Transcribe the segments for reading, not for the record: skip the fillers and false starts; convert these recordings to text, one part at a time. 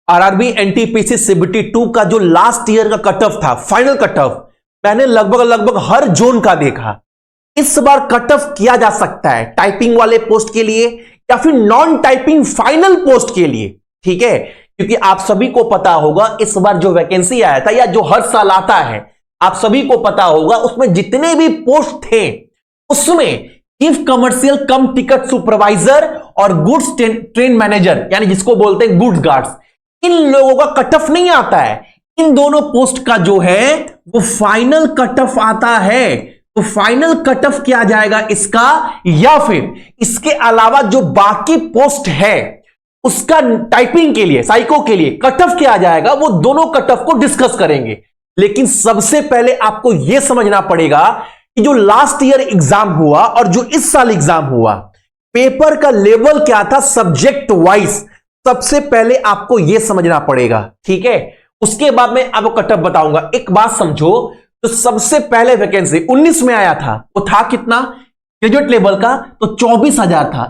RRB NTPC CBT 2 का जो last year का कट ऑफ था, फाइनल कट ऑफ, मैंने लगभग हर जोन का देखा। इस बार कट ऑफ किया जा सकता है टाइपिंग वाले पोस्ट के लिए या फिर नॉन टाइपिंग फाइनल पोस्ट के लिए, ठीक है। क्योंकि आप सभी को पता होगा इस बार जो वैकेंसी आया था या जो हर साल आता है, आप सभी को पता होगा उसमें जितने भी पोस्ट थे उसमें चीफ कमर्शियल कम टिकट सुपरवाइजर और गुड्स ट्रेन मैनेजर यानी जिसको बोलते हैं गुड्स गार्ड्स, इन लोगों का कट ऑफ नहीं आता है। इन दोनों पोस्ट का जो है वो फाइनल कट ऑफ आता है। तो फाइनल कट ऑफ किया जाएगा इसका, या फिर इसके अलावा जो बाकी पोस्ट है उसका टाइपिंग के लिए, साइको के लिए कट ऑफ किया जाएगा। वो दोनों कट ऑफ को डिस्कस करेंगे। लेकिन सबसे पहले आपको यह समझना पड़ेगा कि जो लास्ट ईयर एग्जाम हुआ और जो इस साल एग्जाम हुआ, पेपर का लेवल क्या था सब्जेक्ट वाइज, सबसे पहले आपको यह समझना पड़ेगा, ठीक है। उसके बाद में आपको कट ऑफ बताऊंगा। एक बात समझो, तो सबसे पहले वैकेंसी 19 में आया था, वो था कितना ग्रेजुएट लेवल का, तो 24,000 था।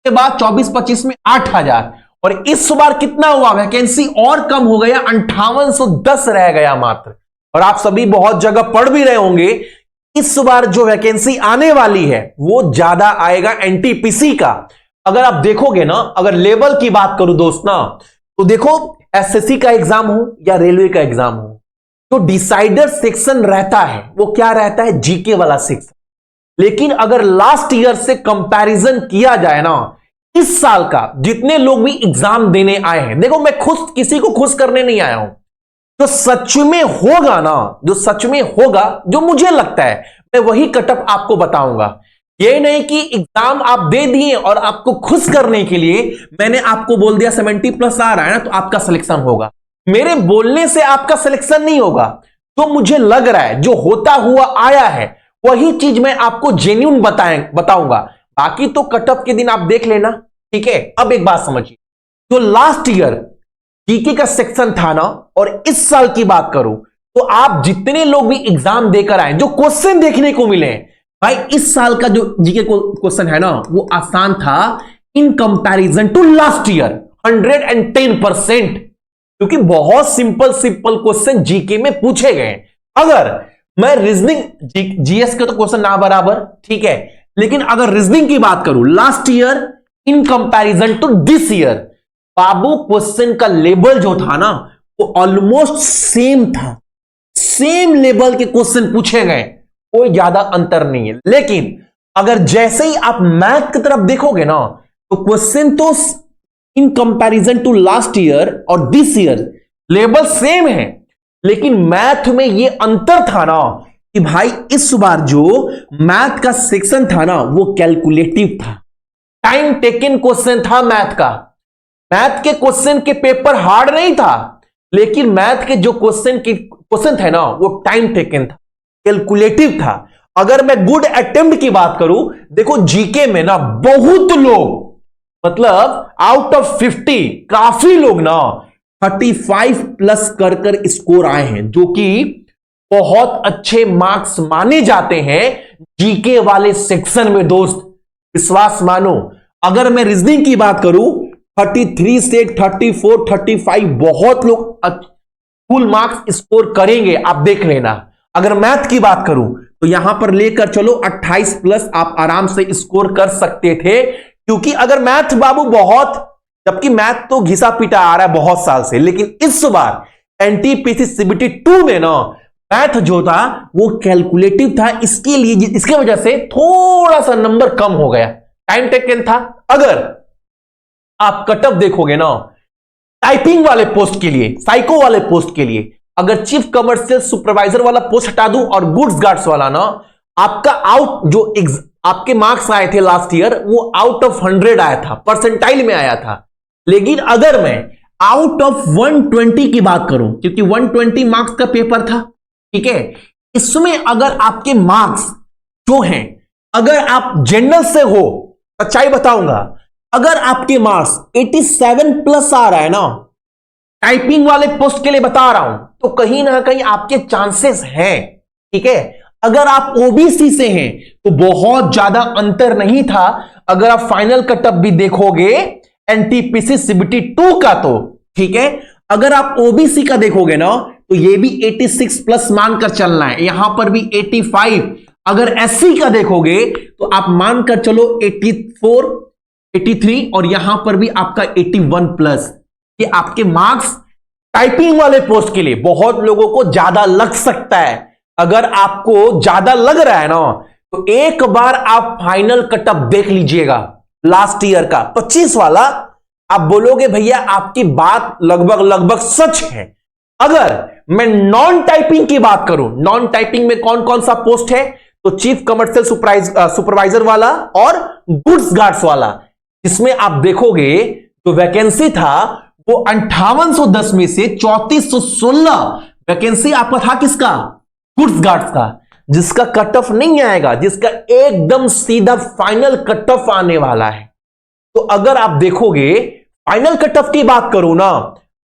के बाद 24-25 में 8,000, और इस बार कितना हुआ, वैकेंसी और कम हो गया, 5810 रह गया मात्र। और आप सभी बहुत जगह पढ़ भी रहे होंगे, इस बार जो वैकेंसी आने वाली है वो ज्यादा आएगा एनटीपीसी का। अगर आप देखोगे ना, अगर लेवल की बात करूं दोस्त ना, तो देखो एसएससी का एग्जाम हो या रेलवे का एग्जाम हो, तो डिसाइडर सेक्शन रहता है वो क्या रहता है, जीके वाला सेक्शन। लेकिन अगर लास्ट ईयर से कंपैरिजन किया जाए ना, इस साल का जितने लोग भी एग्जाम देने आए हैं, देखो मैं खुश किसी को खुश करने नहीं आया हूं, जो सच में होगा ना, जो सच में होगा, जो मुझे लगता है, मैं वही कट ऑफ आपको बताऊंगा। ये नहीं कि एग्जाम आप दे दिए और आपको खुश करने के लिए मैंने आपको बोल दिया 70+ आ रहा है ना तो आपका सिलेक्शन होगा। मेरे बोलने से आपका सिलेक्शन नहीं होगा। जो मुझे लग रहा है, जो होता हुआ आया है, वही चीज मैं आपको जेन्युइन बताऊंगा। बाकी तो कट ऑफ के दिन आप देख लेना, ठीक है। अब एक बात समझिए, जो लास्ट ईयर जीके का सेक्शन था ना, और इस साल की बात करूं तो आप जितने लोग भी एग्जाम देकर आए, जो क्वेश्चन देखने को मिले भाई, इस साल का जो जीके क्वेश्चन है ना वो आसान था in comparison to last year 110%, क्योंकि बहुत सिंपल क्वेश्चन जीके में पूछे गए। अगर मैं रीजनिंग जीएस के तो क्वेश्चन ना बराबर, ठीक है, लेकिन अगर रीजनिंग की बात करूं last year in comparison to this year, बाबू क्वेश्चन का लेवल जो था ना वो ऑलमोस्ट सेम था। सेम लेवल के क्वेश्चन पूछे गए, कोई ज्यादा अंतर नहीं है। लेकिन अगर जैसे ही आप मैथ की तरफ देखोगे ना, तो क्वेश्चन तो in comparison to last year और दिस ईयर लेवल सेम है, लेकिन मैथ में ये अंतर था ना कि भाई इस बार जो मैथ का सेक्शन था ना वो कैलकुलेटिव था, टाइम टेकन क्वेश्चन था मैथ का। मैथ के क्वेश्चन के पेपर हार्ड नहीं था, लेकिन मैथ के जो क्वेश्चन थे ना वो टाइम टेकन था, कैलकुलेटिव था। अगर मैं गुड अटेम्प्ट की बात करूं, देखो जीके में ना बहुत लोग, मतलब आउट ऑफ 50 काफी लोग ना 35+ कर स्कोर आए हैं, जो कि बहुत अच्छे मार्क्स माने जाते हैं जीके वाले सेक्शन में। दोस्त विश्वास मानो, अगर मैं रीजनिंग की बात करूं 33 से 34 35 बहुत लोग फुल मार्क्स स्कोर करेंगे, आप देख लेना। अगर मैथ की बात करूं तो यहां पर लेकर चलो 28+ आप आराम से स्कोर कर सकते थे, क्योंकि अगर मैथ बाबू बहुत, जबकि मैथ तो घिसा पीटा आ रहा है बहुत साल से, लेकिन इस बार एनटीपीसी सीबीटी 2 में ना मैथ जो था वो कैलकुलेटिव था, इसके लिए इसके वजह से थोड़ा सा नंबर कम हो गया, टाइम टेकन था। अगर आप कट ऑफ देखोगे ना टाइपिंग वाले पोस्ट के लिए, साइको वाले पोस्ट के लिए, अगर चीफ कमर्शियल सुपरवाइजर वाला पोस्ट हटा दूं और गुड्स गार्ड्स वाला ना, आपका आउट जो आपके मार्क्स आए थे लास्ट ईयर वो आउट ऑफ 100 आया था, परसेंटाइल में आया था। लेकिन अगर मैं आउट ऑफ 120 की बात करूं, क्योंकि 120 मार्क्स का पेपर था, ठीक है, इसमें अगर आपके मार्क्स जो हैं, अगर आप जनरल से हो, सच्चाई बताऊंगा, अगर आपके मार्क्स 87+ आ रहा है ना, टाइपिंग वाले पोस्ट के लिए बता रहा हूं, तो कहीं ना कहीं आपके चांसेस हैं, ठीक है। अगर आप ओबीसी से हैं तो बहुत ज्यादा अंतर नहीं था। अगर आप फाइनल कट ऑफ भी देखोगे एनटीपीसी सीबीटी 2 का, तो ठीक है, अगर आप ओबीसी का देखोगे ना तो ये भी 86 प्लस मानकर चलना है, यहां पर भी 85। अगर एससी का देखोगे तो आप मानकर चलो 84, 83 और यहां पर भी आपका 81 प्लस। ये आपके मार्क्स टाइपिंग वाले पोस्ट के लिए बहुत लोगों को ज्यादा लग सकता है। अगर आपको ज्यादा लग रहा है ना तो एक बार आप फाइनल कटअप देख लीजिएगा लास्ट ईयर का 25 वाला। आप बोलोगे भैया आपकी बात लगभग लगभग सच है। अगर मैं नॉन टाइपिंग की बात करूं, नॉन टाइपिंग में कौन कौन सा पोस्ट है तो चीफ कमर्शियल सुपरवाइजर वाला और गुड्स गार्ड्स वाला, इसमें आप देखोगे जो वैकेंसी था वो 5810 में से 3416 वैकेंसी आपका था किसका, गुड्स गार्ड्स का, जिसका कट ऑफ नहीं आएगा, जिसका एकदम सीधा फाइनल कट ऑफ आने वाला है। तो अगर आप देखोगे फाइनल कट ऑफ की बात करूं ना,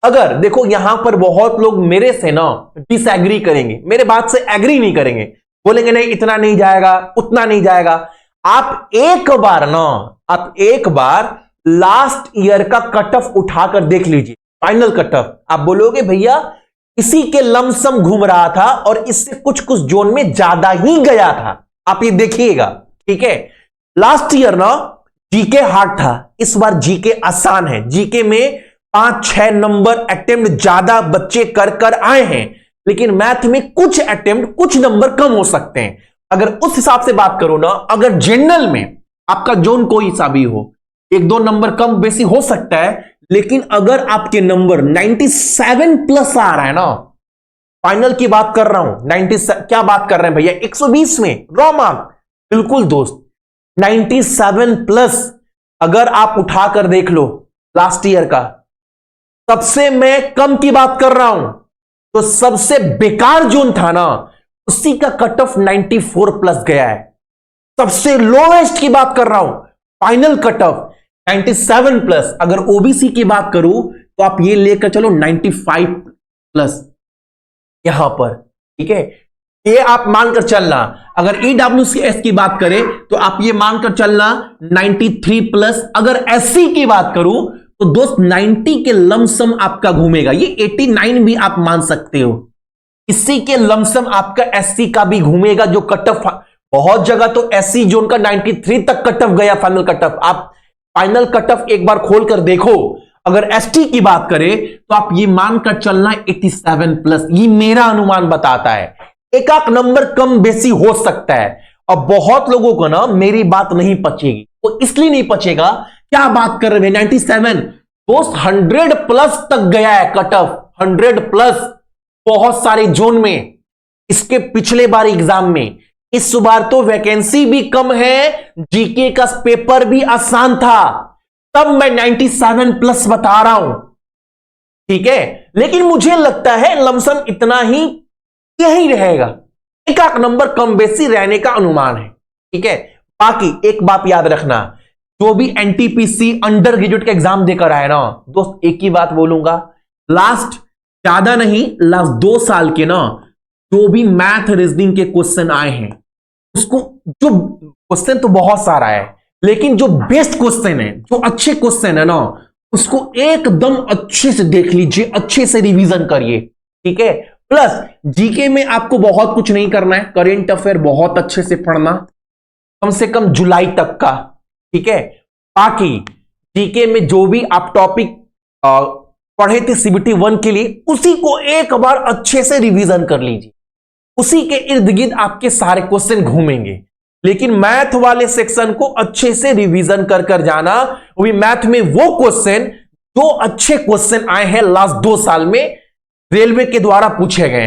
अगर देखो यहां पर बहुत लोग मेरे से ना डिसएग्री करेंगे, मेरे बात से एग्री नहीं करेंगे, बोलेंगे नहीं इतना नहीं जाएगा, उतना नहीं जाएगा। आप एक बार लास्ट ईयर का कट ऑफ उठाकर देख लीजिए, फाइनल कट ऑफ। आप बोलोगे भैया इसी के लमसम घूम रहा था और इससे कुछ कुछ जोन में ज्यादा ही गया था। आप ये देखिएगा, ठीक है। लास्ट ईयर ना जीके हार्ड था, इस बार जीके आसान है। जीके में 5-6 नंबर अटेम्प्ट ज्यादा बच्चे कर आए हैं, लेकिन मैथ में कुछ अटेम्प्ट कुछ नंबर कम हो सकते हैं। अगर उस हिसाब से बात करो ना, अगर जनरल में आपका जोन कोई सा भी हो, 1-2 नंबर कम बेसी हो सकता है, लेकिन अगर आपके नंबर 97 प्लस आ रहा है ना, फाइनल की बात कर रहा हूं, 97 क्या बात कर रहे हैं भैया, 120 में रॉ मार्क, बिल्कुल दोस्त 97 प्लस अगर आप उठाकर देख लो लास्ट ईयर का, सबसे मैं कम की बात कर रहा हूं, तो सबसे बेकार जोन था ना उसी का कट ऑफ 94 प्लस गया है। सबसे लोएस्ट की बात कर रहा हूं, फाइनल कट ऑफ 97 प्लस। अगर ओबीसी की बात करूं तो आप ये लेकर चलो 95 प्लस यहां पर, ठीक है। ये आप मानकर चलना। अगर ईडब्ल्यूएस की बात करें तो आप ये मानकर चलना 93 प्लस। अगर एससी की बात करूं तो दोस्त 90 के लमसम आपका घूमेगा, ये 89 भी आप मान सकते हो। इसी के लमसम आपका एससी का भी घूमेगा, जो कट ऑफ बहुत जगह तो एससी जोन का 93 तक कट ऑफ गया, फाइनल कट ऑफ। आप फाइनल कट ऑफ एक बार खोलकर देखो। अगर एसटी की बात करें तो आप ये मानकर चलना 87 प्लस, ये मेरा अनुमान बताता है। एक आध नंबर कम बेसी हो सकता है, और बहुत लोगों को ना मेरी बात नहीं पचेगी। वो इसलिए नहीं पचेगा, क्या बात कर रहे हैं 97 दोस्त, 100 प्लस तक गया है कट ऑफ, 100 प्लस बहुत सारे जोन में। इसके पिछले बार एग्जाम में, इस बार तो वैकेंसी भी कम है, जीके का पेपर भी आसान था, तब मैं 97 प्लस बता रहा हूं, ठीक है। लेकिन मुझे लगता है लमसम इतना ही यही रहेगा, एक आध नंबर कम बेसी रहने का अनुमान है, ठीक है। बाकी एक बात याद रखना, जो भी एनटीपीसी अंडर ग्रेजुएट का एग्जाम देकर आए ना दोस्त, एक ही बात बोलूंगा, लास्ट ज्यादा नहीं, लास्ट 2 साल के ना जो भी मैथ रीजनिंग के क्वेश्चन आए हैं, उसको, जो क्वेश्चन तो बहुत सारा है, लेकिन जो बेस्ट क्वेश्चन है, जो अच्छे क्वेश्चन है ना, उसको एकदम अच्छे से देख लीजिए, अच्छे से रिवीजन करिए, ठीक है। प्लस जीके में आपको बहुत कुछ नहीं करना है, करेंट अफेयर बहुत अच्छे से पढ़ना, कम से कम जुलाई तक का, ठीक है। बाकी जीके में जो भी आप टॉपिक पढ़े थे सीबीटी 1 के लिए, उसी को एक बार अच्छे से रिवीजन कर लीजिए, उसी के इर्द गिर्द आपके सारे क्वेश्चन घूमेंगे। लेकिन मैथ वाले सेक्शन को अच्छे से रिवीजन कर जाना, वो भी मैथ में वो क्वेश्चन जो अच्छे क्वेश्चन आए हैं लास्ट 2 साल में, रेलवे के द्वारा पूछे गए।